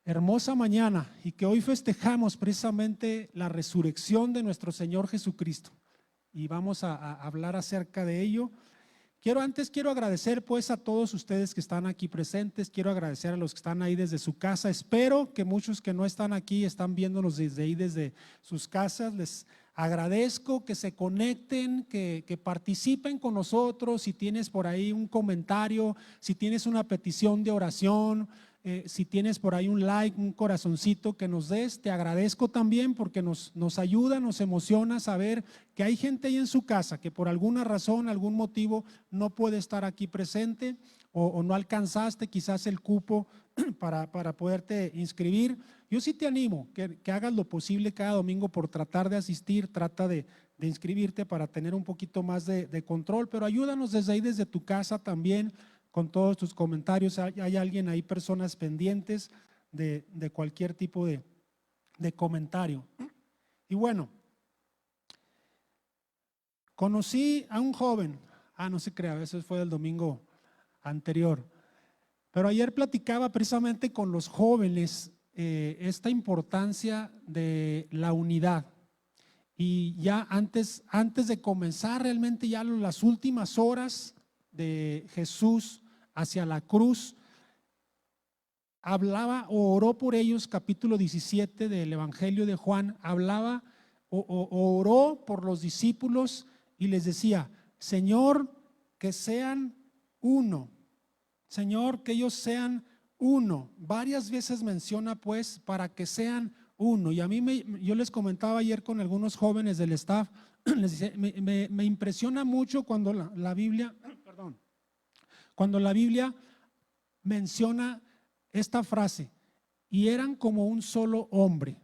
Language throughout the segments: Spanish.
hermosa mañana y que hoy festejamos precisamente la resurrección de nuestro Señor Jesucristo y vamos a hablar acerca de ello. Quiero agradecer pues a todos ustedes que están aquí presentes, quiero agradecer a los que están ahí desde su casa. Espero que muchos que no están aquí están viéndonos desde ahí, desde sus casas. Les agradezco que se conecten, que participen con nosotros. Si tienes por ahí un comentario, si tienes una petición de oración, si tienes por ahí un like, un corazoncito que nos des, te agradezco también porque nos ayuda, nos emociona saber que hay gente ahí en su casa que por alguna razón, algún motivo no puede estar aquí presente o no alcanzaste quizás el cupo para poderte inscribir. Yo sí te animo que hagas lo posible cada domingo por tratar de asistir, trata de inscribirte para tener un poquito más de control, pero ayúdanos desde ahí, desde tu casa también, con todos tus comentarios. Hay alguien ahí, personas pendientes de cualquier tipo de comentario. Y bueno, conocí a un joven, no se crea, eso fue el domingo anterior, pero ayer platicaba precisamente con los jóvenes esta importancia de la unidad. Y ya antes de comenzar realmente ya las últimas horas de Jesús hacia la cruz, hablaba o oró por ellos, capítulo 17 del Evangelio de Juan, hablaba o oró por los discípulos y les decía: Señor, que sean uno, Señor, que ellos sean uno. Varias veces menciona pues para que sean uno. Y a mí yo les comentaba ayer con algunos jóvenes del staff, les decía, me impresiona mucho cuando la Biblia, cuando la Biblia menciona esta frase: y eran como un solo hombre.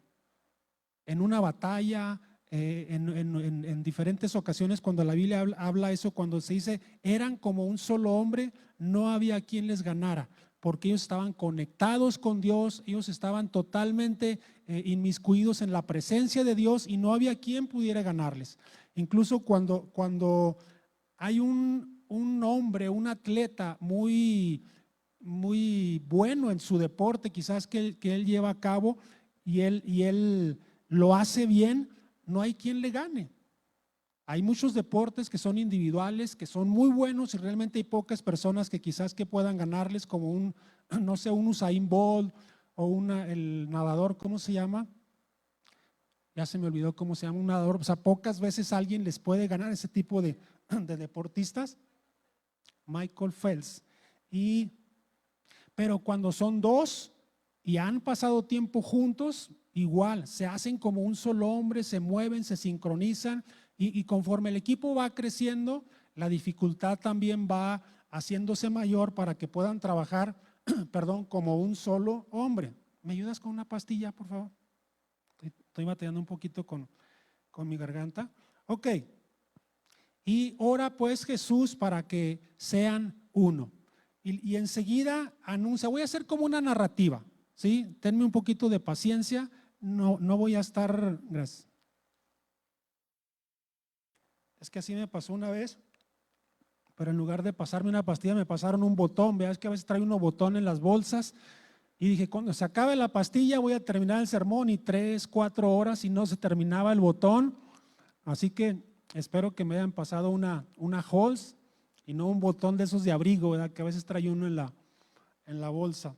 En una batalla, en diferentes ocasiones cuando la Biblia habla eso, cuando se dice eran como un solo hombre, no había quien les ganara, porque ellos estaban conectados con Dios, ellos estaban totalmente inmiscuidos en la presencia de Dios y no había quien pudiera ganarles. Incluso cuando hay un hombre, un atleta muy bueno en su deporte, quizás que él lleva a cabo y él lo hace bien, no hay quien le gane. Hay muchos deportes que son individuales, que son muy buenos y realmente hay pocas personas que quizás que puedan ganarles, como no sé, un Usain Bolt o el nadador, ¿cómo se llama? Ya se me olvidó cómo se llama, un nadador. O sea, pocas veces alguien les puede ganar ese tipo de deportistas. Michael Phelps. Pero cuando son dos y han pasado tiempo juntos, igual, se hacen como un solo hombre, se mueven, se sincronizan y conforme el equipo va creciendo, la dificultad también va haciéndose mayor para que puedan trabajar, perdón, como un solo hombre. ¿Me ayudas con una pastilla, por favor? Estoy batallando un poquito con mi garganta. Ok. Y ora pues Jesús para que sean uno. Y enseguida anuncia, voy a hacer como una narrativa, ¿sí? Tenme un poquito de paciencia, no voy a estar, gracias. Es que así me pasó una vez, pero en lugar de pasarme una pastilla me pasaron un botón. Veas que a veces trae uno botón en las bolsas y dije, cuando se acabe la pastilla voy a terminar el sermón, y 3, 4 horas y no se terminaba el botón. Así que espero que me hayan pasado una Halls y no un botón de esos de abrigo, ¿verdad? Que a veces trae uno en la bolsa.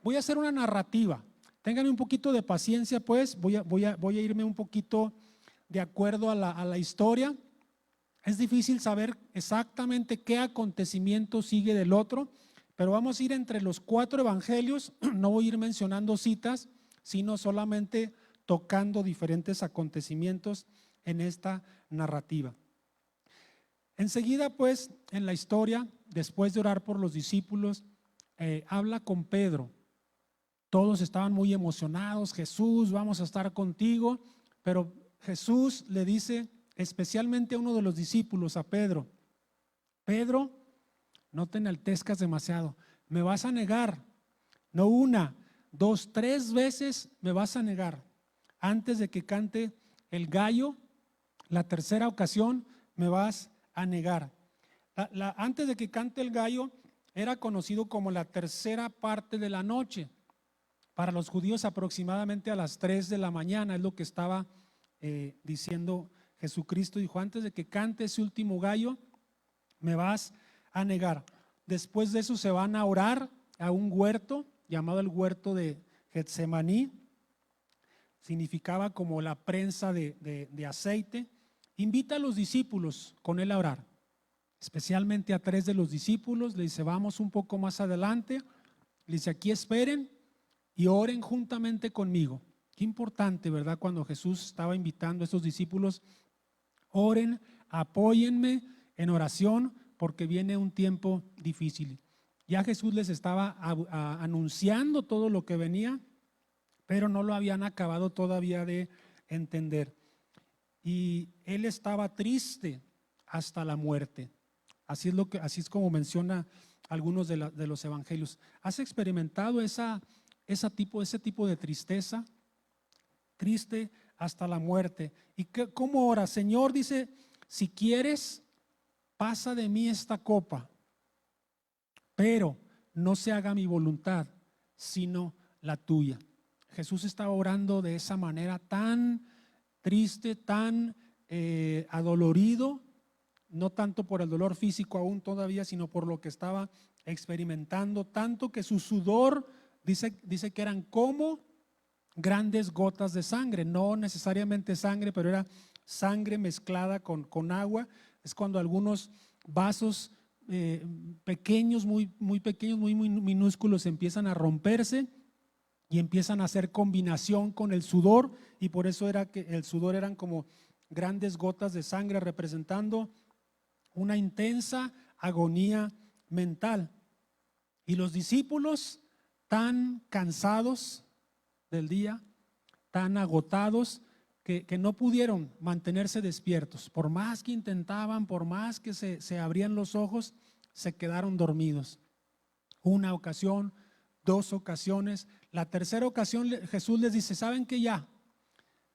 Voy a hacer una narrativa. Ténganme un poquito de paciencia, pues. Voy a irme un poquito de acuerdo a la historia. Es difícil saber exactamente qué acontecimiento sigue del otro, pero vamos a ir entre los 4 evangelios. No voy a ir mencionando citas, sino solamente tocando diferentes acontecimientos en esta narrativa. Enseguida pues en la historia, después de orar por los discípulos, habla con Pedro. Todos estaban muy emocionados: Jesús, vamos a estar contigo. Pero Jesús le dice especialmente a uno de los discípulos, a Pedro: Pedro, no te enaltezcas demasiado, me vas a negar, no 1, 2, 3 veces me vas a negar. Antes de que cante el gallo, la tercera ocasión me vas a negar. Antes de que cante el gallo era conocido como la tercera parte de la noche. Para los judíos aproximadamente a las 3 de la mañana es lo que estaba diciendo Jesucristo. Dijo: antes de que cante ese último gallo, me vas a negar. Después de eso se van a orar a un huerto llamado el huerto de Getsemaní. Significaba como la prensa de aceite. Invita a los discípulos con él a orar, especialmente a 3 de los discípulos. Le dice: vamos un poco más adelante. Le dice: aquí esperen y oren juntamente conmigo. Qué importante, ¿verdad? Cuando Jesús estaba invitando a estos discípulos: oren, apóyenme en oración, porque viene un tiempo difícil. Ya Jesús les estaba anunciando todo lo que venía, pero no lo habían acabado todavía de entender. Y él estaba triste hasta la muerte. Así es como menciona algunos de los evangelios. ¿Has experimentado ese tipo de tristeza? Triste hasta la muerte. ¿Y cómo ora? Señor, dice: si quieres, pasa de mí esta copa, pero no se haga mi voluntad, sino la tuya. Jesús estaba orando de esa manera tan triste, tan adolorido, no tanto por el dolor físico aún todavía, sino por lo que estaba experimentando, tanto que su sudor dice que eran como grandes gotas de sangre, no necesariamente sangre, pero era sangre mezclada con agua. Es cuando algunos vasos pequeños, muy pequeños, muy minúsculos, empiezan a romperse y empiezan a hacer combinación con el sudor, y por eso era que el sudor eran como grandes gotas de sangre, representando una intensa agonía mental. Y los discípulos, tan cansados del día, tan agotados, que no pudieron mantenerse despiertos. Por más que intentaban, por más que se abrían los ojos, se quedaron dormidos. Una ocasión, 2 ocasiones. La tercera ocasión Jesús les dice: saben que ya,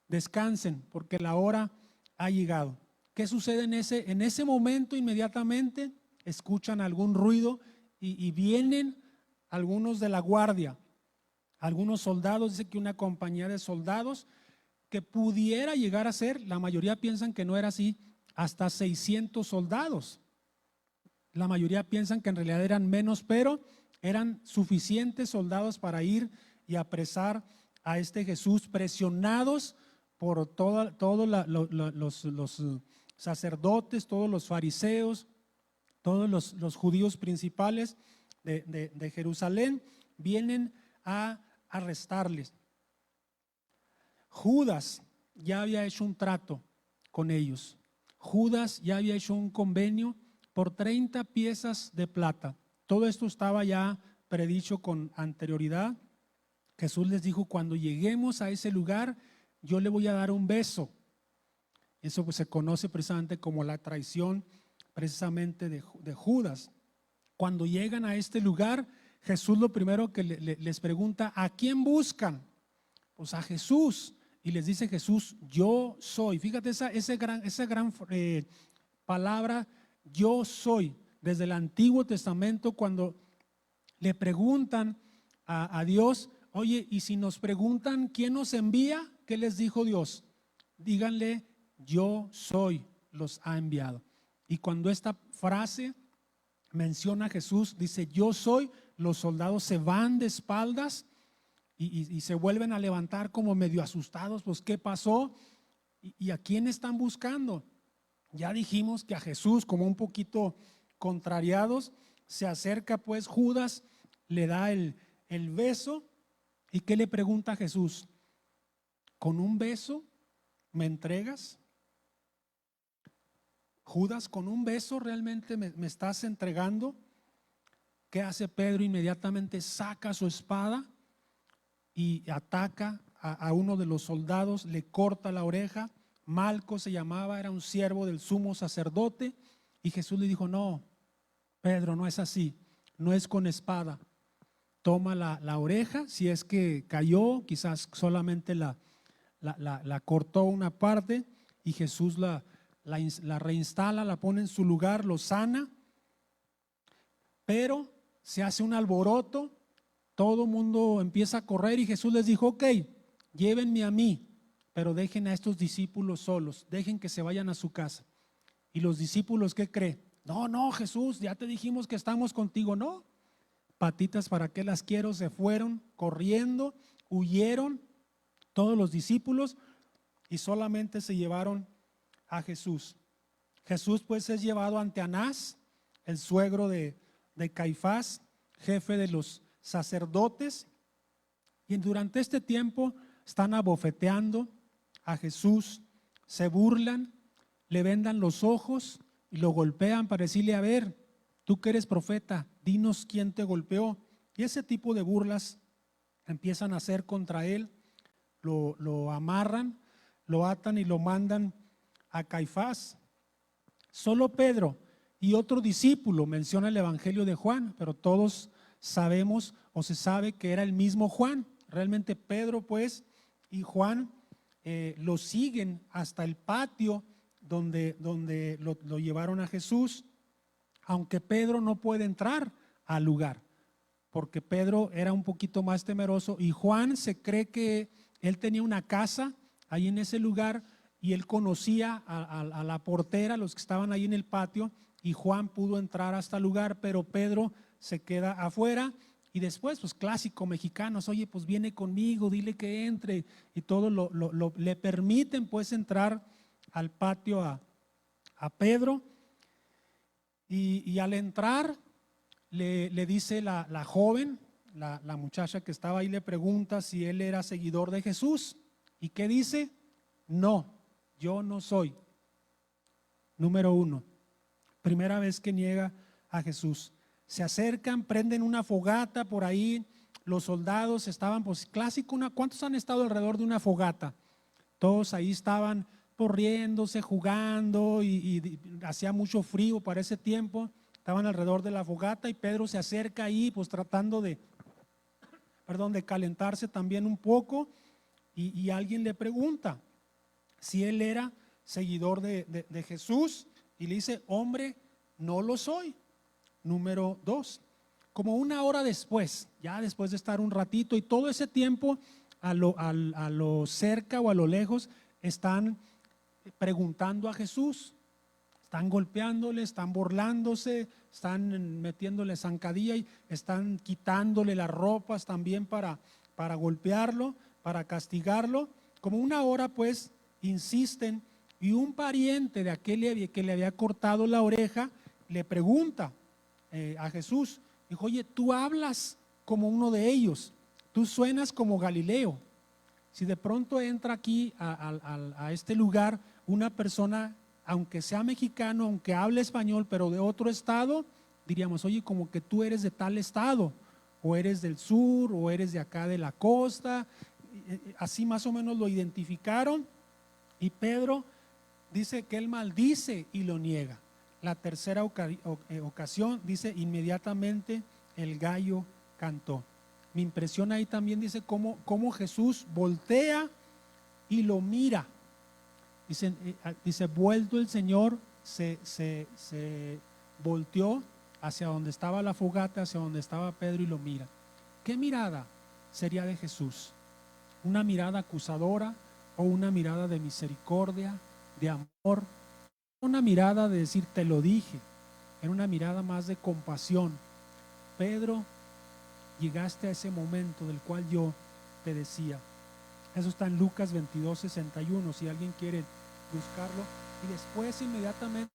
descansen, porque la hora ha llegado. ¿Qué sucede en ese momento? Inmediatamente escuchan algún ruido y vienen algunos de la guardia, algunos soldados. Dice que una compañía de soldados, que pudiera llegar a ser, la mayoría piensan que no era así, hasta 600 soldados. La mayoría piensan que en realidad eran menos, pero eran suficientes soldados para ir y apresar a este Jesús, presionados por todos los sacerdotes, todos los fariseos, todos los judíos principales de Jerusalén. Vienen a arrestarles. Judas ya había hecho un trato con ellos. Judas ya había hecho un convenio por 30 piezas de plata. Todo esto estaba ya predicho con anterioridad. Jesús les dijo: cuando lleguemos a ese lugar, yo le voy a dar un beso. Eso pues se conoce precisamente como la traición precisamente de Judas. Cuando llegan a este lugar, Jesús lo primero que les pregunta: ¿a quién buscan? Pues a Jesús. Y les dice Jesús: yo soy. Fíjate esa gran palabra, yo soy. Desde el Antiguo Testamento, cuando le preguntan a Dios: oye, y si nos preguntan quién nos envía, ¿qué les dijo Dios? Díganle: yo soy, los ha enviado. Y cuando esta frase menciona a Jesús, dice yo soy, los soldados se van de espaldas y se vuelven a levantar como medio asustados. Pues ¿qué pasó? ¿Y a quién están buscando? Ya dijimos que a Jesús, como un poquito contrariados, se acerca pues Judas, le da el beso. ¿Y qué le pregunta a Jesús? ¿Con un beso me entregas? Judas, ¿con un beso realmente me estás entregando? ¿Qué hace Pedro? Inmediatamente saca su espada y ataca a uno de los soldados, le corta la oreja. Malco se llamaba, era un siervo del sumo sacerdote. Y Jesús le dijo: no, Pedro, no es así, no es con espada. Toma la oreja, si es que cayó, quizás solamente la cortó una parte, y Jesús la reinstala, la pone en su lugar, lo sana. Pero se hace un alboroto todo mundo empieza a correr y Jesús les dijo, ok, llévenme a mí, pero dejen a estos discípulos solos, dejen que se vayan a su casa. Y los discípulos, ¿qué creen? No, no, Jesús, ya te dijimos que estamos contigo. No, patitas, ¿para qué las quiero? Se fueron corriendo, huyeron todos los discípulos y solamente se llevaron a Jesús. Jesús pues es llevado ante Anás, el suegro de Caifás, jefe de los sacerdotes, y durante este tiempo están abofeteando a Jesús, se burlan, le vendan los ojos y lo golpean para decirle, a ver, tú que eres profeta, dinos quién te golpeó. Y ese tipo de burlas empiezan a hacer contra él, lo amarran, lo atan y lo mandan a Caifás. Solo Pedro y otro discípulo menciona el Evangelio de Juan, pero todos sabemos o se sabe que era el mismo Juan. Realmente Pedro pues y Juan lo siguen hasta el patio donde lo llevaron a Jesús, aunque Pedro no puede entrar al lugar, porque Pedro era un poquito más temeroso y Juan se cree que él tenía una casa ahí en ese lugar y él conocía a la portera, los que estaban ahí en el patio, y Juan pudo entrar hasta el lugar, pero Pedro se queda afuera. Y después, pues clásico mexicanos, oye, pues viene conmigo, dile que entre, y todo le permiten pues entrar al patio a Pedro. Y al entrar, le dice la joven, la muchacha que estaba ahí, le pregunta si él era seguidor de Jesús. ¿Y qué dice? No, yo no soy. Número uno, primera vez que niega a Jesús. Se acercan, prenden una fogata por ahí, los soldados estaban, pues clásico, ¿cuántos han estado alrededor de una fogata? Todos ahí estaban corriéndose, jugando y hacía mucho frío para ese tiempo, estaban alrededor de la fogata y Pedro se acerca ahí, pues tratando de calentarse también un poco y alguien le pregunta si él era seguidor de Jesús y le dice, hombre, no lo soy. Número dos, como una hora después, ya después de estar un ratito y todo ese tiempo a lo cerca o a lo lejos están preguntando a Jesús, están golpeándole, están burlándose, están metiéndole zancadilla y están quitándole las ropas también para golpearlo, para castigarlo. Como una hora pues insisten y un pariente de aquel que le había cortado la oreja le pregunta a Jesús, dijo, oye, tú hablas como uno de ellos, tú suenas como Galileo. Si de pronto entra aquí a este lugar una persona, aunque sea mexicano, aunque hable español, pero de otro estado, diríamos, oye, como que tú eres de tal estado, o eres del sur, o eres de acá de la costa. Así más o menos lo identificaron y Pedro dice que él maldice y lo niega. La tercera ocasión dice, inmediatamente el gallo cantó. Me impresiona ahí también, dice cómo Jesús voltea y lo mira. Dice vuelto el Señor, se volteó hacia donde estaba la fogata, hacia donde estaba Pedro y lo mira. ¿Qué mirada sería de Jesús? ¿Una mirada acusadora o una mirada de misericordia, de amor? Una mirada de decir, te lo dije. Era una mirada más de compasión. Pedro, llegaste a ese momento del cual yo te decía. Eso está en Lucas 22:61, si alguien quiere buscarlo. Y después inmediatamente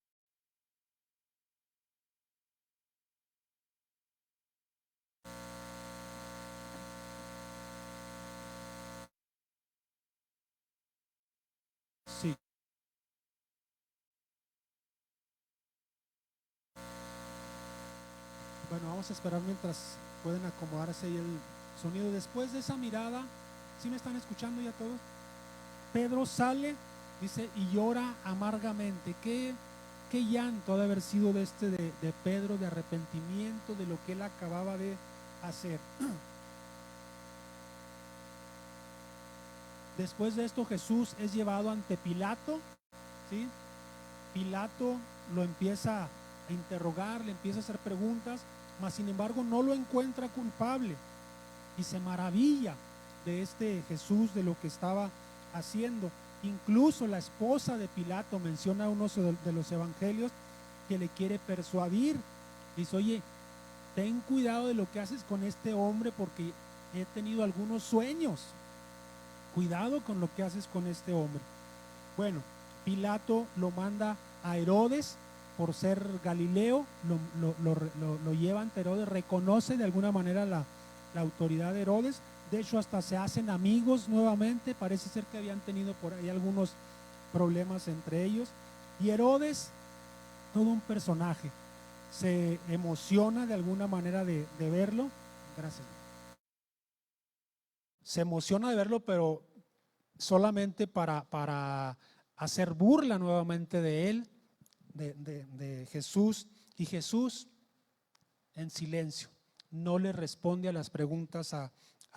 sí. Bueno, vamos a esperar mientras pueden acomodarse ahí el sonido. Después de esa mirada, ¿sí me están escuchando ya todos? Pedro sale, dice, y llora amargamente. Qué llanto ha de haber sido de Pedro, de arrepentimiento de lo que él acababa de hacer. Después de esto, Jesús es llevado ante Pilato, ¿sí? Pilato lo empieza a interrogar, le empieza a hacer preguntas, mas sin embargo no lo encuentra culpable. y se maravilla de este Jesús, de lo que estaba haciendo. Incluso la esposa de Pilato menciona a uno de los evangelios que le quiere persuadir. Dice: oye, ten cuidado de lo que haces con este hombre porque he tenido algunos sueños. Cuidado con lo que haces con este hombre. Bueno, Pilato lo manda a Herodes por ser Galileo, lo lleva ante Herodes, reconoce de alguna manera la autoridad de Herodes. De hecho, hasta se hacen amigos nuevamente. Parece ser que habían tenido por ahí algunos problemas entre ellos. Y Herodes, todo un personaje, se emociona de alguna manera de verlo. Gracias. Se emociona de verlo, pero solamente para hacer burla nuevamente de él, de Jesús. Y Jesús, en silencio, no le responde a las preguntas a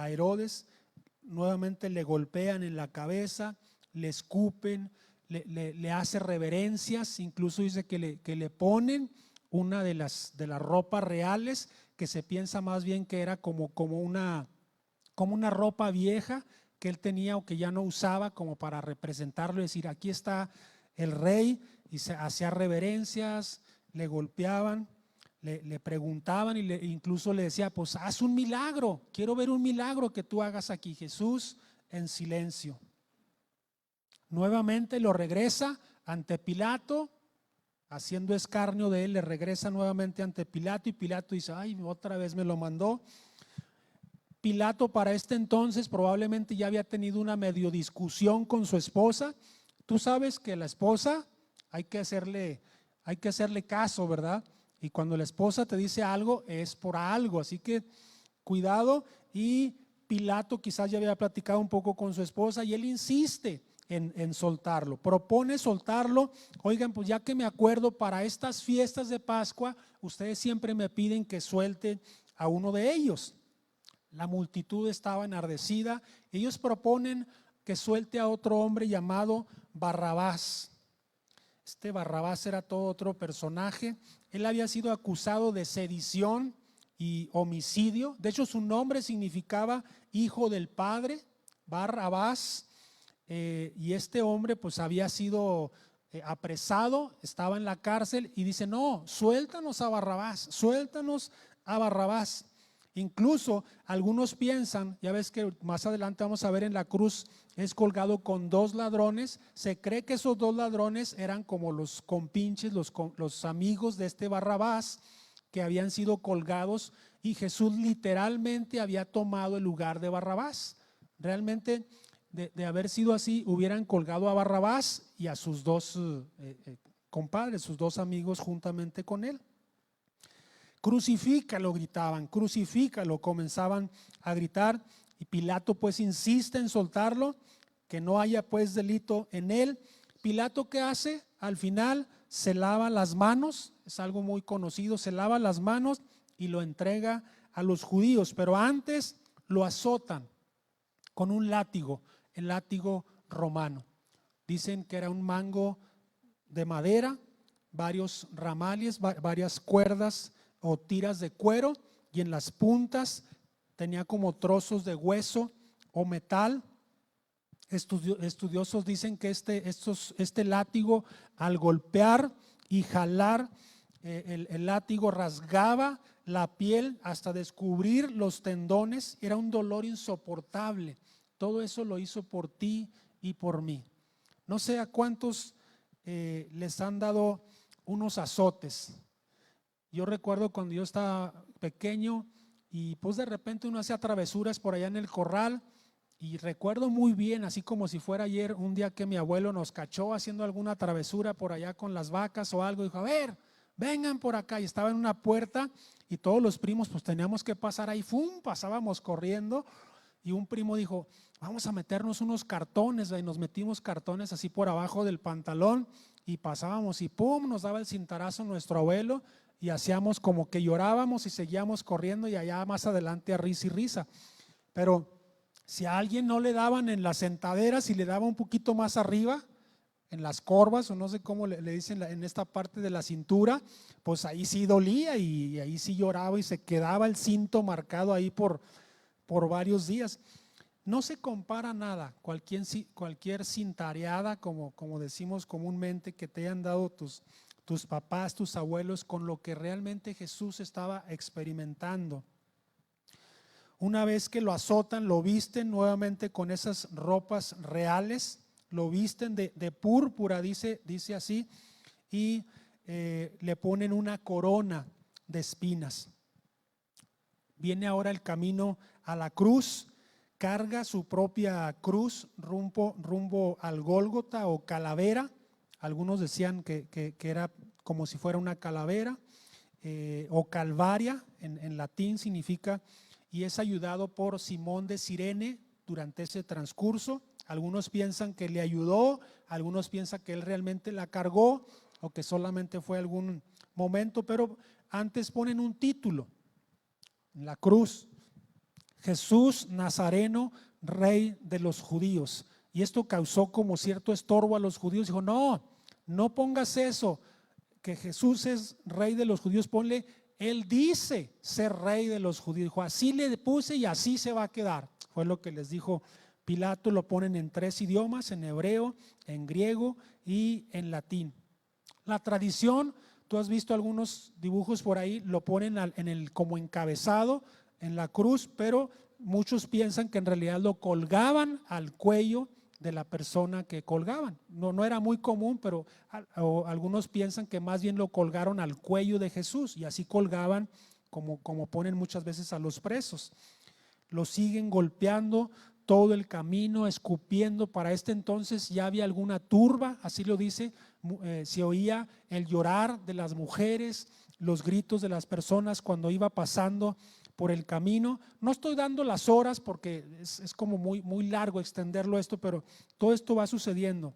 Herodes. Nuevamente le golpean en la cabeza, le escupen, le hace reverencias. Incluso dice que le ponen una de las ropas reales, que se piensa más bien que era como una ropa vieja que él tenía o que ya no usaba, como para representarlo y decir: aquí está el rey. Y se hacía reverencias, le golpeaban, le preguntaban y incluso le decía: pues haz un milagro, quiero ver un milagro que tú hagas aquí. Jesús en silencio. Nuevamente lo regresa ante Pilato, haciendo escarnio de él, le regresa nuevamente ante Pilato, y Pilato dice: ay, otra vez me lo mandó. Pilato para este entonces probablemente ya había tenido una medio discusión con su esposa. Tú sabes que la esposa hay que hacerle caso, ¿verdad? Y cuando la esposa te dice algo es por algo, así que cuidado. Y Pilato quizás ya había platicado un poco con su esposa y él insiste en soltarlo, propone soltarlo. Oigan, pues ya que me acuerdo, para estas fiestas de Pascua ustedes siempre me piden que suelte a uno de ellos. La multitud estaba enardecida. Ellos proponen que suelte a otro hombre llamado Barrabás. Este Barrabás era todo otro personaje. Él había sido acusado de sedición y homicidio. De hecho, su nombre significaba hijo del padre, Barrabás. Y este hombre pues había sido apresado, estaba en la cárcel, y dice: no, suéltanos a Barrabás, suéltanos a Barrabás. Incluso algunos piensan, ya ves que más adelante vamos a ver, en la cruz es colgado con dos ladrones. Se cree que esos dos ladrones eran como los compinches, los amigos de este Barrabás, que habían sido colgados, y Jesús literalmente había tomado el lugar de Barrabás. Realmente, de haber sido así, hubieran colgado a Barrabás y a sus dos compadres, sus dos amigos juntamente con él. Crucifícalo, gritaban, crucifícalo, comenzaban a gritar. Y Pilato pues insiste en soltarlo, que no haya pues delito en él. Pilato, ¿qué hace? Al final se lava las manos, es algo muy conocido, se lava las manos y lo entrega a los judíos. Pero antes lo azotan con un látigo, el látigo romano. Dicen que era un mango de madera, varios ramales, varias cuerdas o tiras de cuero, y en las puntas tenía como trozos de hueso o metal. Estudiosos dicen que este látigo, al golpear y jalar el látigo, rasgaba la piel hasta descubrir los tendones. Era un dolor insoportable. Todo eso lo hizo por ti y por mí. No sé a cuántos les han dado unos azotes. Yo recuerdo cuando yo estaba pequeño y pues de repente uno hacía travesuras por allá en el corral, y recuerdo muy bien, así como si fuera ayer, un día que mi abuelo nos cachó haciendo alguna travesura por allá con las vacas o algo. Dijo: a ver, vengan por acá. Y estaba en una puerta y todos los primos pues teníamos que pasar ahí. ¡Fum! Pasábamos corriendo, y un primo dijo: vamos a meternos unos cartones. Y nos metimos cartones así por abajo del pantalón y pasábamos, y ¡pum! Nos daba el cintarazo nuestro abuelo, y hacíamos como que llorábamos y seguíamos corriendo, y allá más adelante a risa y risa. Pero si a alguien no le daban en las sentaderas y le daba un poquito más arriba, en las corvas, o no sé cómo le dicen, en esta parte de la cintura, pues ahí sí dolía, y ahí sí lloraba, y se quedaba el cinto marcado ahí por por varios días. No se compara nada, cualquier cintareada, como decimos comúnmente, que te hayan dado tus papás, tus abuelos, con lo que realmente Jesús estaba experimentando. Una vez que lo azotan, lo visten nuevamente con esas ropas reales, lo visten de púrpura, dice así, y le ponen una corona de espinas. Viene ahora el camino a la cruz, carga su propia cruz rumbo al Gólgota o calavera. Algunos decían que era como si fuera una calavera, o calvaria en latín significa, y es ayudado por Simón de Cirene durante ese transcurso. Algunos piensan que le ayudó, algunos piensan que él realmente la cargó o que solamente fue algún momento, pero antes ponen un título en la cruz: Jesús Nazareno, Rey de los judíos. Y esto causó como cierto estorbo a los judíos. Dijo, no pongas eso, que Jesús es Rey de los judíos, ponle, Él dice ser Rey de los judíos. Dijo, así le puse y así se va a quedar. Fue lo que les dijo Pilato. Lo ponen en 3 idiomas, en hebreo, en griego y en latín. La tradición, tú has visto algunos dibujos por ahí, lo ponen como encabezado en la cruz, pero muchos piensan que en realidad lo colgaban al cuello de la persona que colgaban. No era muy común, pero algunos piensan que más bien lo colgaron al cuello de Jesús, y así colgaban como ponen muchas veces a los presos. Lo siguen golpeando todo el camino, escupiendo. Para este entonces ya había alguna turba, así lo dice, se oía el llorar de las mujeres, los gritos de las personas cuando iba pasando por el camino. No estoy dando las horas porque es como muy largo extenderlo esto, pero todo esto va sucediendo.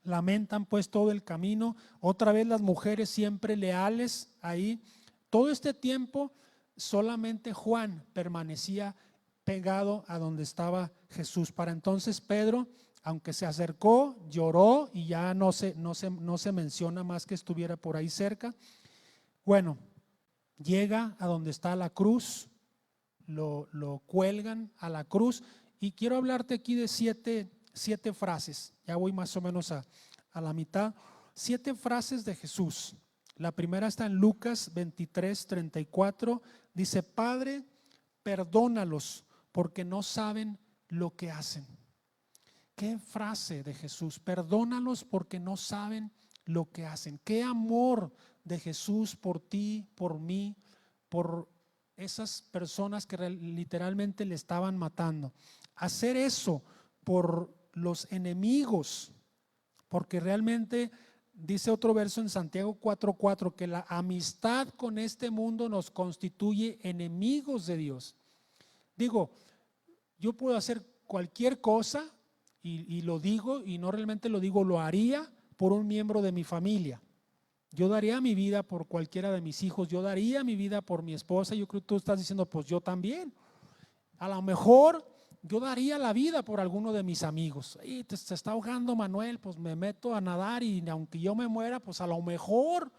Lamentan pues todo el camino, otra vez las mujeres siempre leales ahí. Todo este tiempo solamente Juan permanecía pegado a donde estaba Jesús. Para entonces Pedro, aunque se acercó, lloró y ya no se menciona más que estuviera por ahí cerca. Bueno, llega a donde está la cruz, lo cuelgan a la cruz, y quiero hablarte aquí de siete frases. Ya voy más o menos a la mitad. 7 frases de Jesús. La primera está en Lucas 23:34. Dice, Padre, perdónalos porque no saben lo que hacen. Qué frase de Jesús: perdónalos porque no saben lo que hacen. Qué amor de Jesús por ti, por mí, por esas personas que literalmente le estaban matando. Hacer eso por los enemigos, porque realmente dice otro verso en Santiago 4:4 que la amistad con este mundo nos constituye enemigos de Dios. Digo, yo puedo hacer cualquier cosa y lo digo, y no realmente lo digo, lo haría por un miembro de mi familia. Yo daría mi vida por cualquiera de mis hijos, yo daría mi vida por mi esposa. Yo creo que tú estás diciendo, pues yo también. A lo mejor yo daría la vida por alguno de mis amigos. Y se está ahogando Manuel, pues me meto a nadar, y aunque yo me muera, pues a lo mejor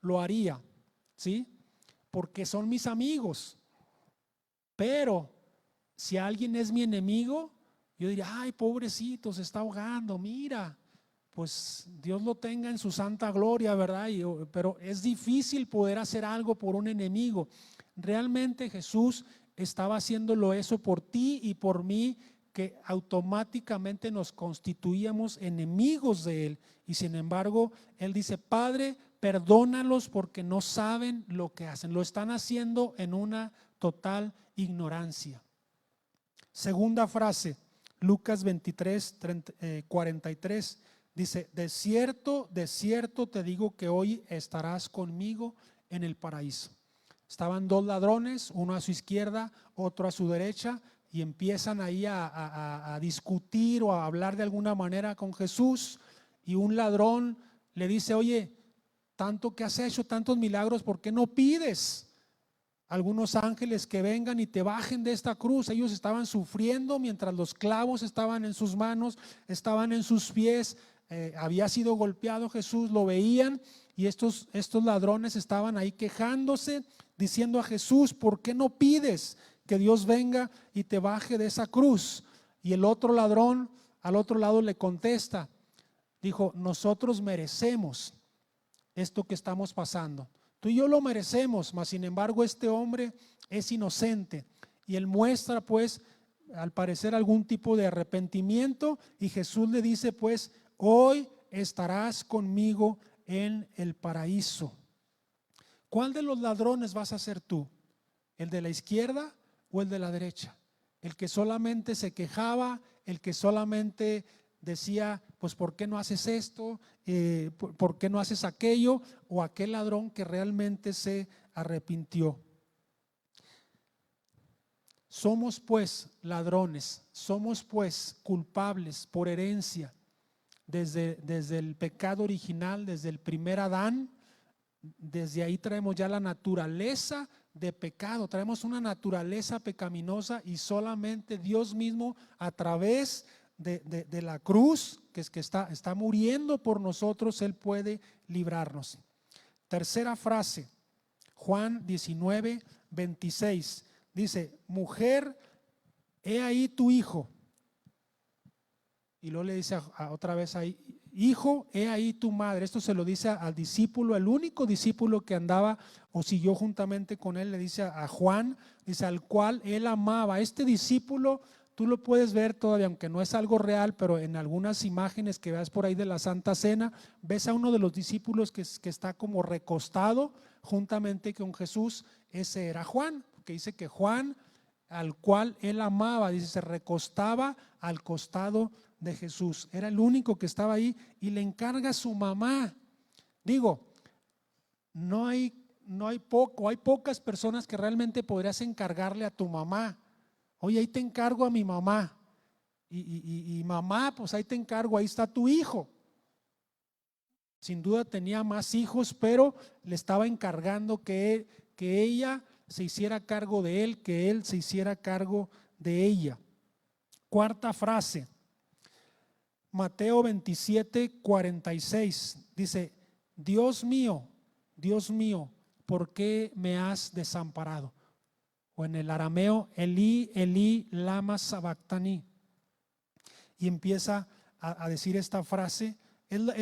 lo haría, ¿sí? Porque son mis amigos. Pero si alguien es mi enemigo, yo diría, ay, pobrecito, se está ahogando, mira, pues Dios lo tenga en su santa gloria, ¿verdad? Pero es difícil poder hacer algo por un enemigo. Realmente Jesús estaba haciéndolo eso por ti y por mí, que automáticamente nos constituíamos enemigos de Él. Y sin embargo, Él dice, Padre, perdónalos porque no saben lo que hacen. Lo están haciendo en una total ignorancia. Segunda frase, Lucas 23:43. Dice, de cierto te digo que hoy estarás conmigo en el paraíso. Estaban 2 ladrones, uno a su izquierda, otro a su derecha, y empiezan ahí a discutir o a hablar de alguna manera con Jesús. Y un ladrón le dice, oye, tanto que has hecho, tantos milagros, ¿por qué no pides algunos ángeles que vengan y te bajen de esta cruz? Ellos estaban sufriendo mientras los clavos estaban en sus manos, estaban en sus pies. Había sido golpeado Jesús, lo veían, y estos ladrones estaban ahí quejándose, diciendo a Jesús, ¿por qué no pides que Dios venga y te baje de esa cruz. Y el otro ladrón al otro lado le contesta, dijo, nosotros merecemos esto que estamos pasando. Tú y yo lo merecemos, mas sin embargo este hombre es inocente. Y él muestra pues al parecer algún tipo de arrepentimiento y Jesús le dice pues, hoy estarás conmigo en el paraíso. ¿Cuál de los ladrones vas a ser tú? ¿El de la izquierda o el de la derecha? El que solamente se quejaba, el que solamente decía, pues ¿por qué no haces esto? ¿Por qué no haces aquello? O aquel ladrón que realmente se arrepintió. Somos pues ladrones, somos pues culpables por herencia desde el pecado original, desde el primer Adán. Desde ahí traemos ya la naturaleza de pecado, traemos una naturaleza pecaminosa y solamente Dios mismo a través de la cruz, que es que está muriendo por nosotros, Él puede librarnos. Tercera frase, Juan 19:26, dice, mujer, he ahí tu hijo. Y luego le dice otra vez ahí, hijo, he ahí tu madre. Esto se lo dice al discípulo, el único discípulo que andaba o siguió juntamente con él, le dice a Juan, dice al cual él amaba. Este discípulo, tú lo puedes ver todavía, aunque no es algo real, pero en algunas imágenes que veas por ahí de la Santa Cena, ves a uno de los discípulos que está como recostado juntamente con Jesús. Ese era Juan, porque dice que Juan, al cual él amaba, dice, se recostaba al costado de Jesús. Era el único que estaba ahí y le encarga a su mamá. Digo, hay pocas personas que realmente podrías encargarle a tu mamá. Oye, ahí te encargo a mi mamá. Y mamá, pues ahí te encargo, ahí está tu hijo. Sin duda tenía más hijos, pero le estaba encargando que ella se hiciera cargo de él, que él se hiciera cargo de ella. Cuarta frase, Mateo 27:46, dice, Dios mío, ¿por qué me has desamparado? O en el arameo, Elí, Elí, lama sabactani. Y empieza a decir esta frase.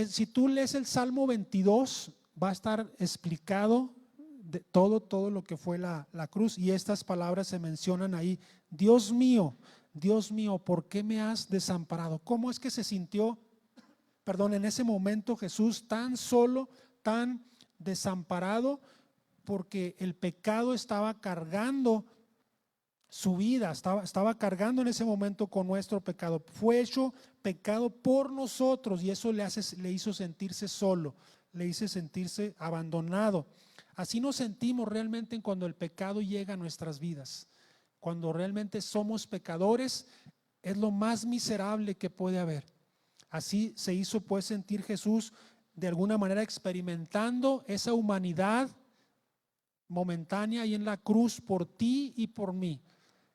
Si tú lees el Salmo 22, va a estar explicado de todo lo que fue la cruz, y estas palabras se mencionan ahí. Dios mío, ¿por qué me has desamparado? ¿Cómo es que se sintió, en ese momento Jesús tan solo, tan desamparado? Porque el pecado estaba cargando su vida, estaba cargando en ese momento con nuestro pecado. Fue hecho pecado por nosotros y eso le hizo sentirse solo, le hizo sentirse abandonado. Así nos sentimos realmente cuando el pecado llega a nuestras vidas. Cuando realmente somos pecadores, es lo más miserable que puede haber. Así se hizo pues sentir Jesús, de alguna manera experimentando esa humanidad momentánea ahí en la cruz por ti y por mí.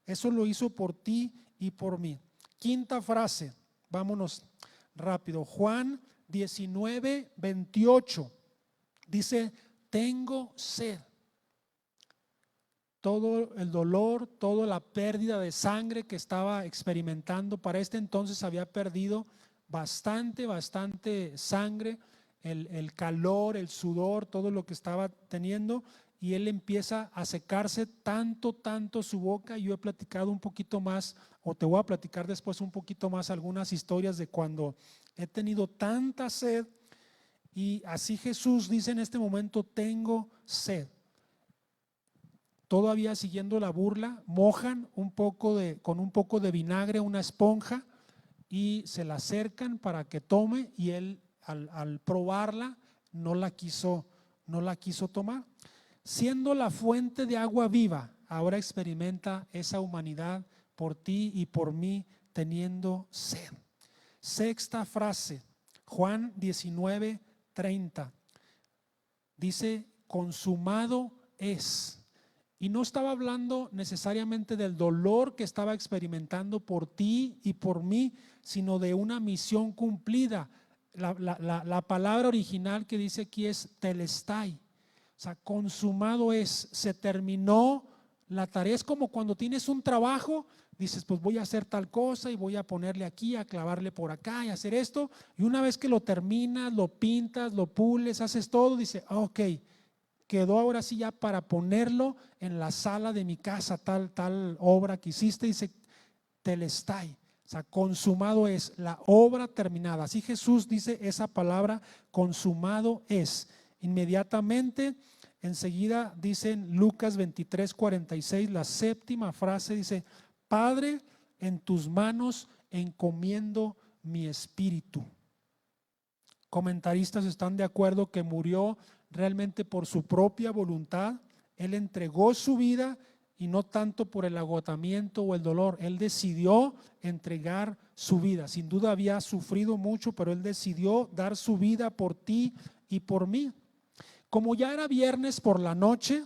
Eso lo hizo por ti y por mí. Quinta frase, vámonos rápido. Juan 19:28 dice, tengo sed. Todo el dolor, toda la pérdida de sangre que estaba experimentando, para este entonces había perdido bastante sangre, el calor, el sudor, todo lo que estaba teniendo, y él empieza a secarse tanto su boca. Yo he platicado un poquito más, o te voy a platicar después un poquito más algunas historias de cuando he tenido tanta sed, y así Jesús dice en este momento, tengo sed. Todavía siguiendo la burla, mojan con un poco de vinagre una esponja y se la acercan para que tome, y él al probarla no la quiso tomar. Siendo la fuente de agua viva, ahora experimenta esa humanidad por ti y por mí teniendo sed. Sexta frase, Juan 19:30, dice, consumado es. Y no estaba hablando necesariamente del dolor que estaba experimentando por ti y por mí, sino de una misión cumplida. La palabra original que dice aquí es telestai. O sea, consumado es, se terminó La tarea es como cuando tienes un trabajo, dices, pues voy a hacer tal cosa y voy a ponerle aquí, a clavarle por acá y hacer esto. Y una vez que lo terminas, lo pintas, lo pules, haces todo, dice, ok, quedó ahora sí ya para ponerlo en la sala de mi casa, tal obra que hiciste, dice, telestai. O sea, consumado es, la obra terminada. Así Jesús dice esa palabra, consumado es. Inmediatamente, enseguida dice en Lucas 23:46, la séptima frase dice, Padre, en tus manos encomiendo mi espíritu. Comentaristas están de acuerdo que murió realmente por su propia voluntad. Él entregó su vida y no tanto por el agotamiento o el dolor. Él decidió entregar su vida. Sin duda había sufrido mucho, pero él decidió dar su vida por ti y por mí. Como ya era viernes por la noche,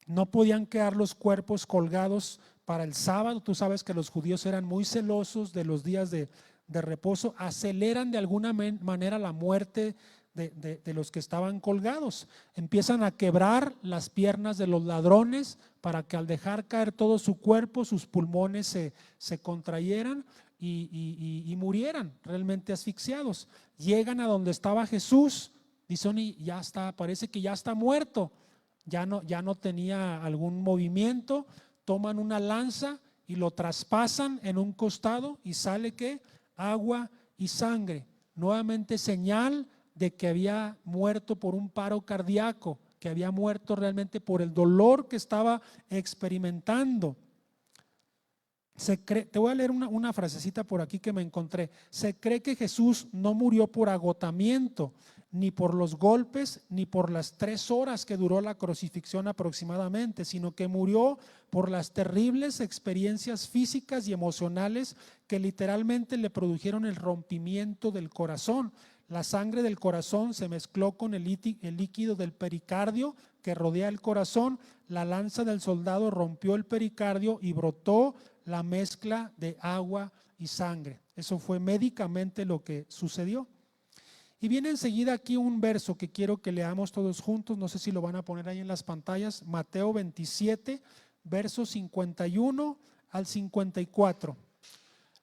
no podían quedar los cuerpos colgados para el sábado. Tú sabes que los judíos eran muy celosos de los días de reposo. Aceleran de alguna manera la muerte de los que estaban colgados. Empiezan a quebrar las piernas de los ladrones para que al dejar caer todo su cuerpo, sus pulmones se contrayeran y murieran realmente asfixiados. Llegan a donde estaba Jesús, dicen, y ya está, parece que ya está muerto, ya no tenía algún movimiento. Toman una lanza y lo traspasan en un costado y sale ¿qué? Agua y sangre. Nuevamente señal de que había muerto por un paro cardíaco, que había muerto realmente por el dolor que estaba experimentando. Te voy a leer una frasecita por aquí que me encontré. Se cree que Jesús no murió por agotamiento, ni por los golpes, ni por las 3 horas que duró la crucifixión aproximadamente, sino que murió por las terribles experiencias físicas y emocionales que literalmente le produjeron el rompimiento del corazón. La sangre del corazón se mezcló con el líquido del pericardio que rodea el corazón. La lanza del soldado rompió el pericardio y brotó la mezcla de agua y sangre. Eso fue médicamente lo que sucedió. Y viene enseguida aquí un verso que quiero que leamos todos juntos. No sé si lo van a poner ahí en las pantallas. Mateo 27, versos 51 al 54.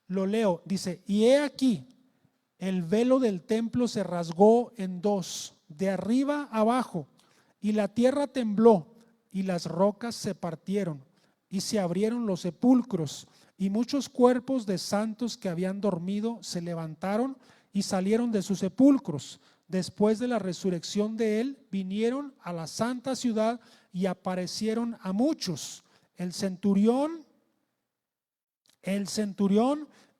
Lo leo, dice, y he aquí, el velo del templo se rasgó en 2, de arriba abajo, y la tierra tembló, y las rocas se partieron, y se abrieron los sepulcros, y muchos cuerpos de santos que habían dormido se levantaron y salieron de sus sepulcros. Después de la resurrección de él, vinieron a la santa ciudad y aparecieron a muchos. El centurión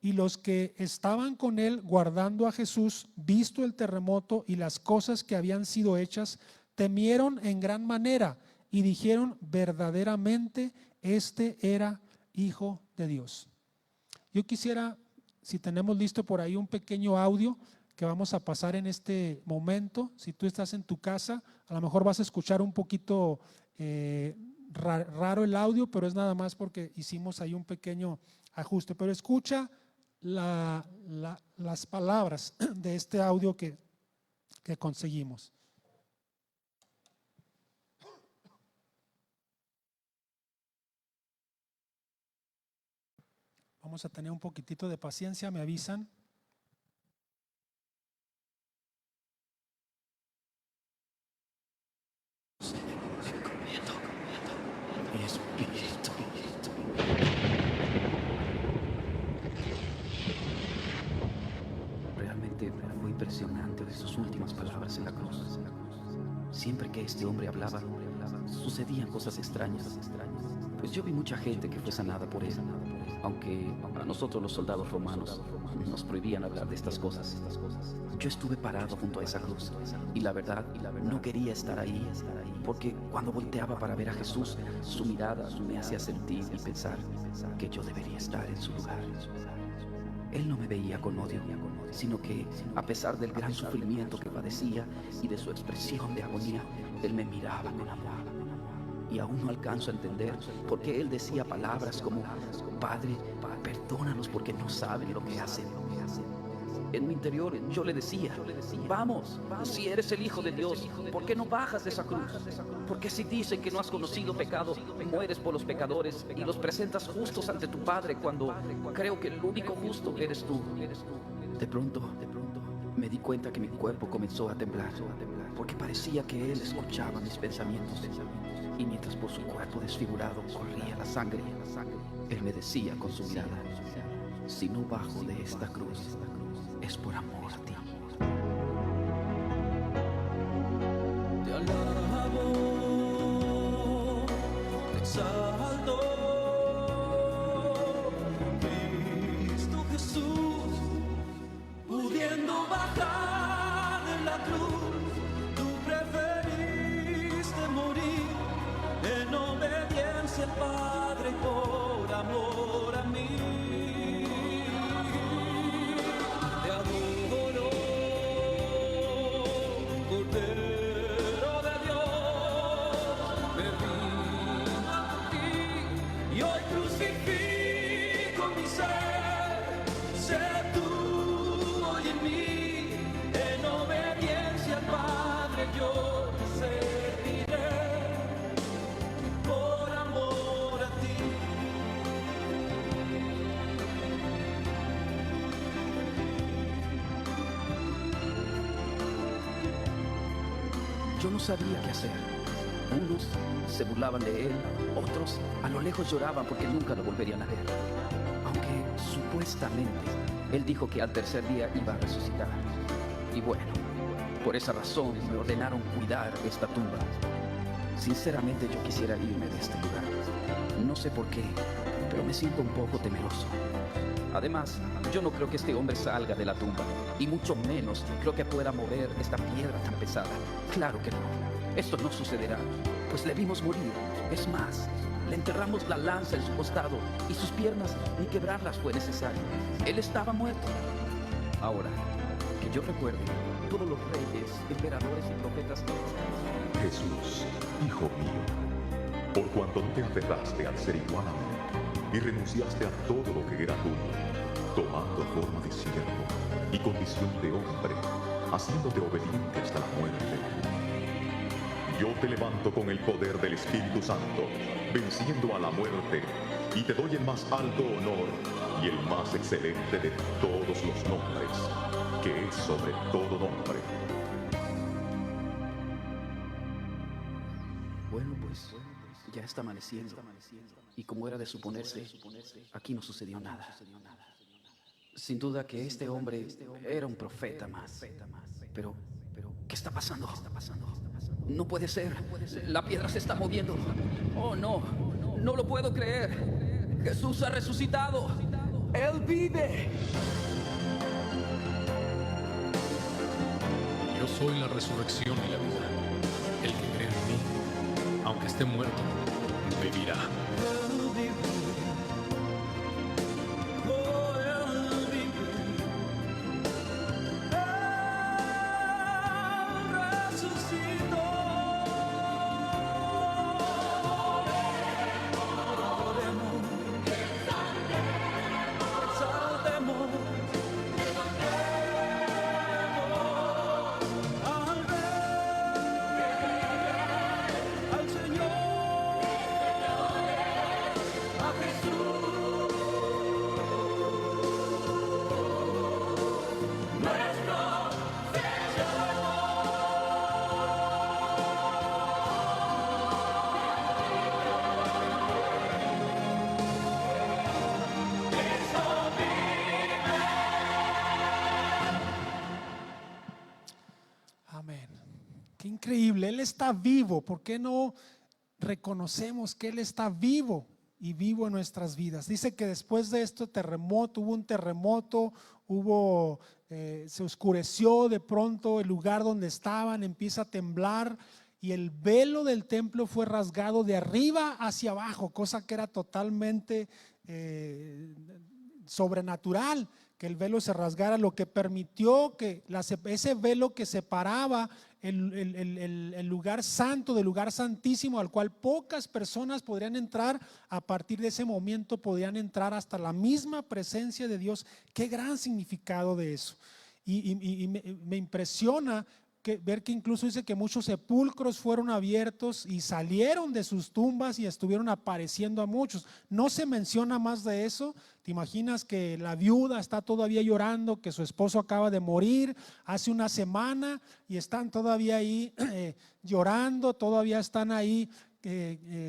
y los que estaban con él guardando a Jesús, visto el terremoto y las cosas que habían sido hechas, temieron en gran manera y dijeron, verdaderamente este era Hijo de Dios. Yo quisiera, si tenemos listo por ahí un pequeño audio que vamos a pasar en este momento. Si tú estás en tu casa, a lo mejor vas a escuchar un poquito raro el audio, pero es nada más porque hicimos ahí un pequeño ajuste. Pero escucha las palabras de este audio que conseguimos. Vamos a tener un poquitito de paciencia, me avisan. Mi espíritu. Realmente fue impresionante sus últimas palabras en la cruz. Siempre que este hombre hablaba, sucedían cosas extrañas. Pues yo vi mucha gente que fue sanada por él, aunque a nosotros los soldados romanos nos prohibían hablar de estas cosas. Yo estuve parado junto a esa cruz y la verdad no quería estar ahí, porque cuando volteaba para ver a Jesús, su mirada me hacía sentir y pensar que yo debería estar en su lugar. Él no me veía con odio, sino que a pesar del gran sufrimiento que padecía y de su expresión de agonía, Él me miraba con amor. Y aún no alcanzo a entender por qué Él decía palabras como, Padre, perdónalos porque no saben lo que hacen. En mi interior yo le decía: vamos, si eres el Hijo de Dios, ¿por qué no bajas de esa cruz? Porque si dicen que no has conocido pecado, mueres por los pecadores y los presentas justos ante tu Padre, cuando creo que el único justo eres tú. De pronto me di cuenta que mi cuerpo comenzó a temblar, porque parecía que Él escuchaba mis pensamientos. Y mientras por su cuerpo desfigurado corría la sangre, Él me decía con su mirada: si no bajo de esta cruz, es por amor a ti. Te alabo, te exalto, Cristo Jesús, pudiendo bajar de la cruz, tú preferiste morir en obediencia al Padre por amor a mí. Te adoro, Cordero de Dios, me rindo ante ti y hoy crucifico mi ser. Sé tú hoy en mí, en obediencia al Padre yo te serviré por amor a ti. Yo no sabía qué hacer. Unos se burlaban de Él, otros a lo lejos lloraban porque nunca lo volverían a ver. Aunque supuestamente Él dijo que al tercer día iba a resucitar. Y bueno, por esa razón me ordenaron cuidar esta tumba. Sinceramente yo quisiera irme de este lugar. No sé por qué, pero me siento un poco temeroso. Además, yo no creo que este hombre salga de la tumba, y mucho menos creo que pueda mover esta piedra tan pesada. Claro que no. Esto no sucederá, pues le vimos morir. Es más, le enterramos la lanza en su costado y sus piernas ni quebrarlas fue necesario. Él estaba muerto. Ahora, que yo recuerde, todos los reyes, emperadores y profetas... Jesús, Hijo mío, por cuanto no te aferraste al ser igual a mí y renunciaste a todo lo que era tuyo, tomando forma de siervo y condición de hombre, haciéndote obediente hasta la muerte. Yo te levanto con el poder del Espíritu Santo, venciendo a la muerte, y te doy el más alto honor y el más excelente de todos los nombres, que es sobre todo nombre. Bueno, pues ya está amaneciendo. Y como era de suponerse, aquí no sucedió nada. Sin duda que este hombre era un profeta más. Pero, ¿qué está pasando? No puede ser. La piedra se está moviendo. Oh, no. No lo puedo creer. Jesús ha resucitado. Él vive. Yo soy la resurrección y la vida. El que cree en mí, aunque esté muerto, vivirá. Amén. Qué increíble. Él está vivo. ¿Por qué no reconocemos que Él está vivo y vivo en nuestras vidas? Dice que después de este terremoto, hubo un terremoto, se oscureció de pronto el lugar donde estaban, empieza a temblar y el velo del templo fue rasgado de arriba hacia abajo, cosa que era totalmente sobrenatural, que el velo se rasgara, lo que permitió que ese velo que separaba el lugar santo del lugar santísimo, al cual pocas personas podrían entrar, a partir de ese momento podrían entrar hasta la misma presencia de Dios. Qué gran significado de eso. Y me impresiona ver que incluso dice que muchos sepulcros fueron abiertos y salieron de sus tumbas y estuvieron apareciendo a muchos. No se menciona más de eso. ¿Te imaginas que la viuda está todavía llorando, que su esposo acaba de morir hace una semana y están todavía ahí llorando, todavía están ahí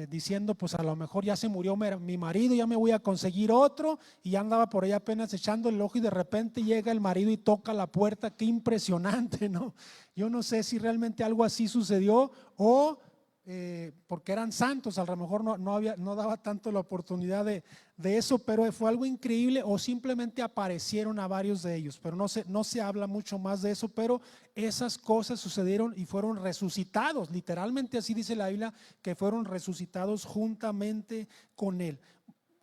diciendo, pues a lo mejor ya se murió mi marido, ya me voy a conseguir otro, y ya andaba por ahí apenas echando el ojo y de repente llega el marido y toca la puerta? Qué impresionante, ¿no? Yo no sé si realmente algo así sucedió o porque eran santos, a lo mejor no daba tanto la oportunidad de eso, pero fue algo increíble, o simplemente aparecieron a varios de ellos, pero no se habla mucho más de eso. Pero esas cosas sucedieron y fueron resucitados, literalmente así dice la Biblia, que fueron resucitados juntamente con él.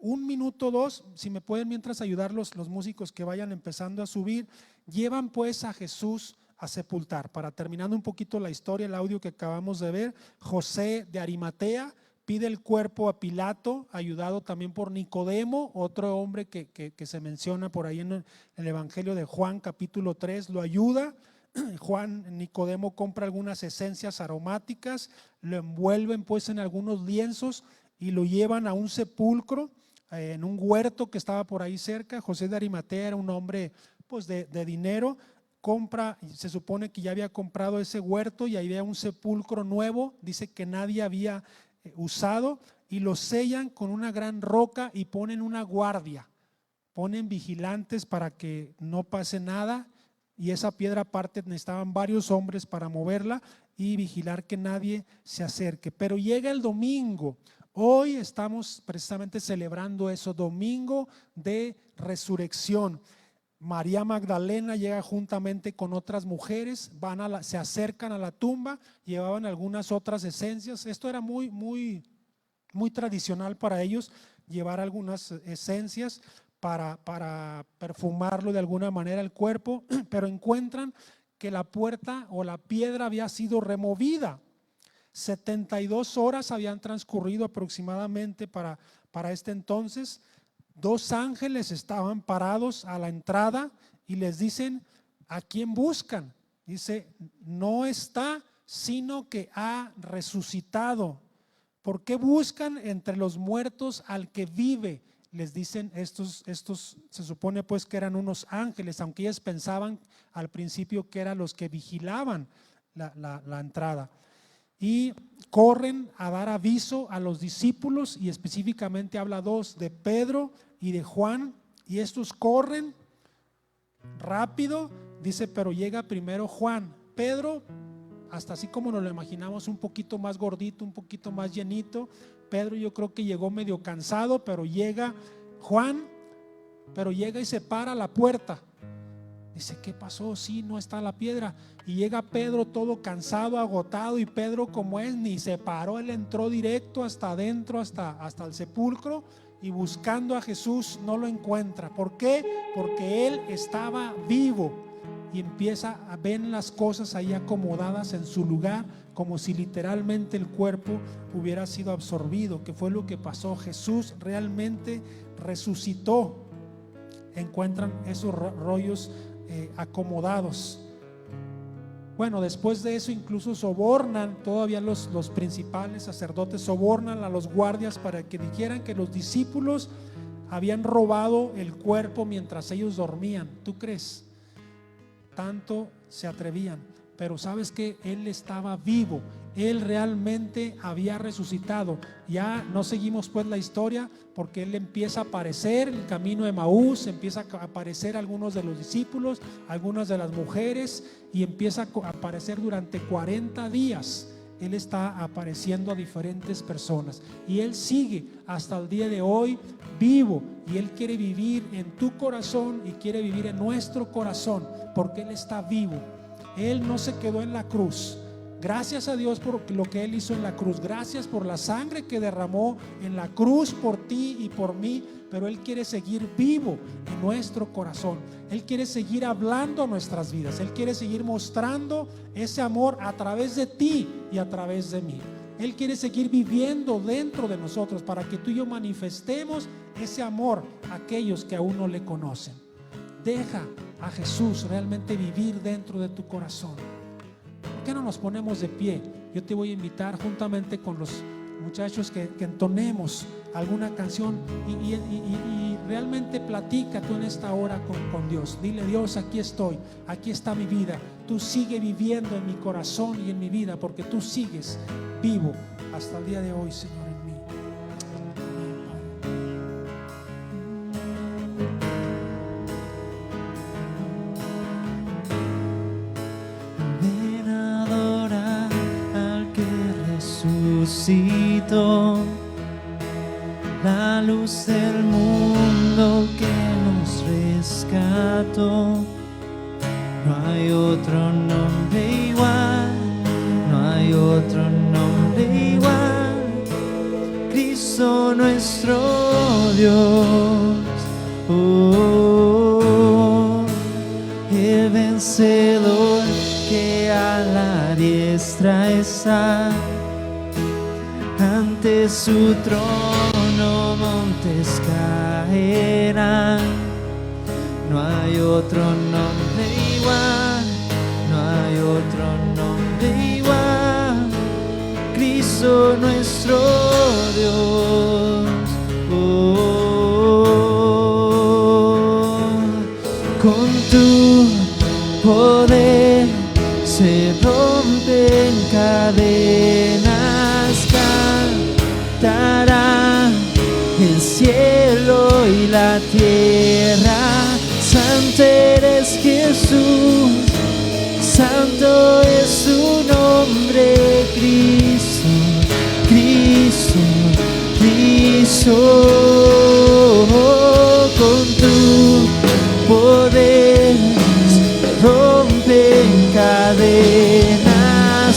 1 minuto, 2, si me pueden mientras ayudar los músicos que vayan empezando a subir. Llevan pues a Jesús a sepultar. Para terminando un poquito la historia, el audio que acabamos de ver, José de Arimatea pide el cuerpo a Pilato, ayudado también por Nicodemo, otro hombre que se menciona por ahí en el Evangelio de Juan capítulo 3, lo ayuda. Nicodemo compra algunas esencias aromáticas, lo envuelven pues en algunos lienzos y lo llevan a un sepulcro en un huerto que estaba por ahí cerca. José de Arimatea era un hombre pues de dinero. Compra, se supone que ya había comprado ese huerto y ahí había un sepulcro nuevo, dice que nadie había usado, y lo sellan con una gran roca y ponen una guardia, ponen vigilantes para que no pase nada, y esa piedra aparte necesitaban varios hombres para moverla y vigilar que nadie se acerque. Pero llega el domingo. Hoy estamos precisamente celebrando eso, domingo de resurrección. María Magdalena llega juntamente con otras mujeres, se acercan a la tumba, llevaban algunas otras esencias. Esto era muy tradicional para ellos, llevar algunas esencias para perfumarlo de alguna manera el cuerpo, pero encuentran que la puerta o la piedra había sido removida. 72 horas habían transcurrido aproximadamente para este entonces. 2 ángeles estaban parados a la entrada y les dicen: ¿a quién buscan? Dice: no está, sino que ha resucitado. ¿Por qué buscan entre los muertos al que vive? Les dicen estos se supone pues que eran unos ángeles, aunque ellos pensaban al principio que eran los que vigilaban la entrada. Y corren a dar aviso a los discípulos, y específicamente habla 2 de Pedro y de Juan, y estos corren rápido, dice, pero llega primero Juan. Pedro, hasta así como nos lo imaginamos, un poquito más gordito, un poquito más llenito. Pedro yo creo que llegó medio cansado, pero llega Juan, pero llega y se para a la puerta. Dice: ¿qué pasó? Sí, no está la piedra. Y llega Pedro todo cansado, agotado, y Pedro, como es, ni se paró, él entró directo hasta adentro, hasta el sepulcro, y buscando a Jesús no lo encuentra. ¿Por qué? Porque él estaba vivo, y empieza a ver las cosas ahí acomodadas en su lugar, como si literalmente el cuerpo hubiera sido absorbido, que fue lo que pasó. Jesús realmente resucitó. Encuentran esos rollos acomodados. Bueno, después de eso incluso sobornan, todavía los principales sacerdotes sobornan a los guardias para que dijeran que los discípulos habían robado el cuerpo mientras ellos dormían. ¿Tú crees? Tanto se atrevían. Pero sabes que él estaba vivo, él realmente había resucitado. Ya no seguimos pues la historia, porque él empieza a aparecer en el camino de Emaús, empieza a aparecer algunos de los discípulos, algunas de las mujeres, y empieza a aparecer durante 40 días. Él está apareciendo a diferentes personas, y él sigue hasta el día de hoy vivo, y él quiere vivir en tu corazón y quiere vivir en nuestro corazón, porque él está vivo. Él no se quedó en la cruz. Gracias a Dios por lo que él hizo en la cruz. Gracias por la sangre que derramó en la cruz por ti y por mí. Pero él quiere seguir vivo en nuestro corazón. Él quiere seguir hablando a nuestras vidas. Él quiere seguir mostrando ese amor a través de ti y a través de mí. Él quiere seguir viviendo dentro de nosotros para que tú y yo manifestemos ese amor a aquellos que aún no le conocen. Deja a Jesús, realmente vivir dentro de tu corazón. ¿Por qué no nos ponemos de pie? Yo te voy a invitar juntamente con los muchachos que entonemos alguna canción y realmente platica tú en esta hora con Dios. Dile: Dios, aquí estoy, aquí está mi vida. Tú sigue viviendo en mi corazón y en mi vida, porque tú sigues vivo hasta el día de hoy, Señor, en mí. Ven a adorar al que resucitó, la luz del mundo que nos rescató. No hay otro nombre igual, no hay otro nombre igual. Cristo nuestro Dios, oh, el vencedor que a la diestra está. Ante su trono montes caerán. No hay otro nombre igual, no hay otro nombre igual. Cristo nuestro Dios, oh, con tu poder se rompen cadenas, cantará el cielo y la tierra. Santo eres Jesús, santo es su nombre. Cristo, Cristo, Cristo, con tu poder rompen cadenas,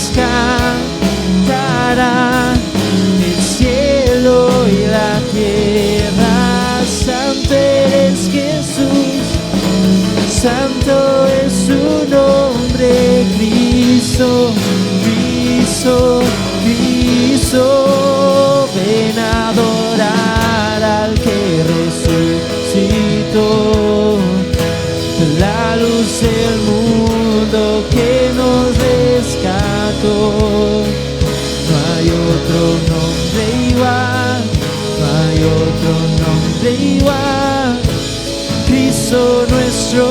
cantará el cielo y la tierra. Santo eres Jesús, santo es su nombre. Cristo, Cristo, Cristo. Ven a adorar al que resucitó, la luz del mundo que nos rescató. No hay otro nombre igual, no hay otro nombre igual. Cristo nuestro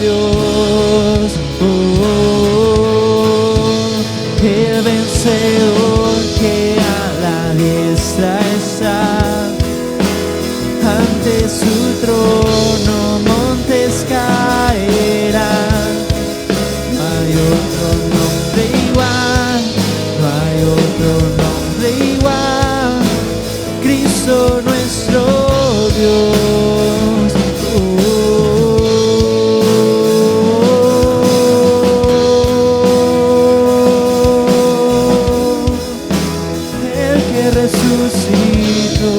Dios, oh, el vencedor que a la diestra está. Ante su trono montes caerán. No hay otro nombre igual, no hay otro nombre igual. Cristo nuestro Dios, el que resucitó.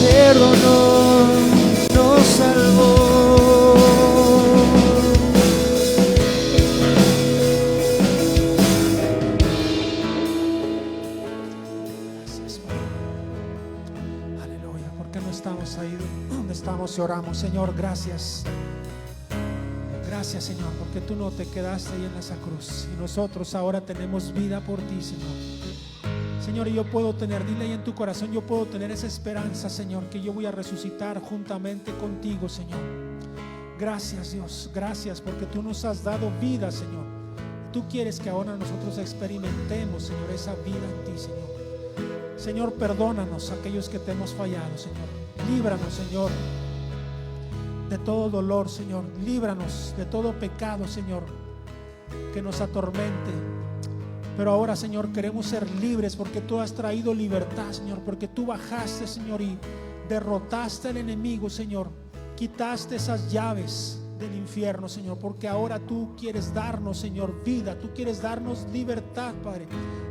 Perdonó, nos salvó. Gracias, Padre. Aleluya. ¿Por qué no estamos ahí donde estamos y oramos? Señor, gracias. Gracias, Señor, porque tú no te quedaste ahí en esa cruz y nosotros ahora tenemos vida por ti, Señor. Señor, y yo puedo tener, dile ahí en tu corazón, yo puedo tener esa esperanza, Señor, que yo voy a resucitar juntamente contigo, Señor. Gracias, Dios, gracias porque tú nos has dado vida, Señor. Tú quieres que ahora nosotros experimentemos, Señor, esa vida en ti, Señor. Señor, perdónanos aquellos que te hemos fallado, Señor. Líbranos, Señor, de todo dolor, Señor. Líbranos de todo pecado, Señor, que nos atormente. Pero ahora, Señor, queremos ser libres porque tú has traído libertad, Señor, porque tú bajaste, Señor, y derrotaste al enemigo, Señor. Quitaste esas llaves del infierno, Señor, porque ahora tú quieres darnos, Señor, vida. Tú quieres darnos libertad, Padre.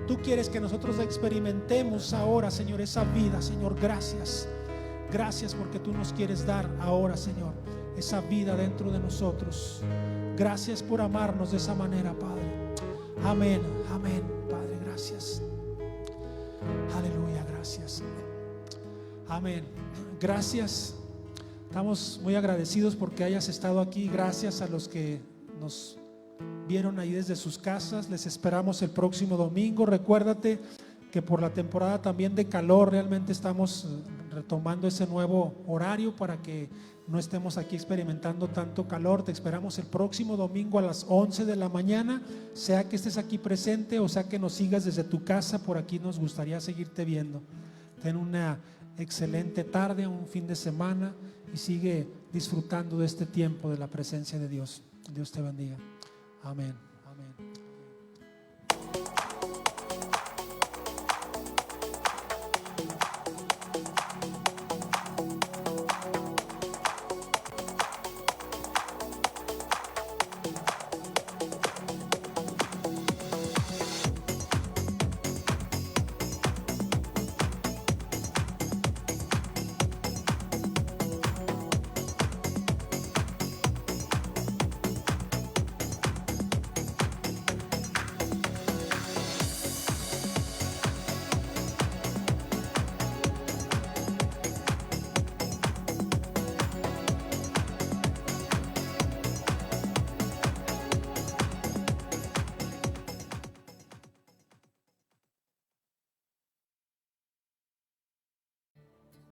Tú quieres que nosotros experimentemos ahora, Señor, esa vida, Señor. Gracias. Gracias porque tú nos quieres dar ahora, Señor, esa vida dentro de nosotros. Gracias por amarnos de esa manera, Padre. Amén, amén, Padre, gracias. Aleluya, gracias. Amén. Gracias. Estamos muy agradecidos porque hayas estado aquí. Gracias a los que nos vieron ahí desde sus casas. Les esperamos el próximo domingo. Recuérdate que por la temporada también de calor realmente estamos retomando ese nuevo horario para que no estemos aquí experimentando tanto calor. Te esperamos el próximo domingo a las 11 de la mañana, sea que estés aquí presente o sea que nos sigas desde tu casa. Por aquí nos gustaría seguirte viendo. Ten una excelente tarde, un fin de semana, y sigue disfrutando de este tiempo de la presencia de Dios. Dios te bendiga. Amén. Amén.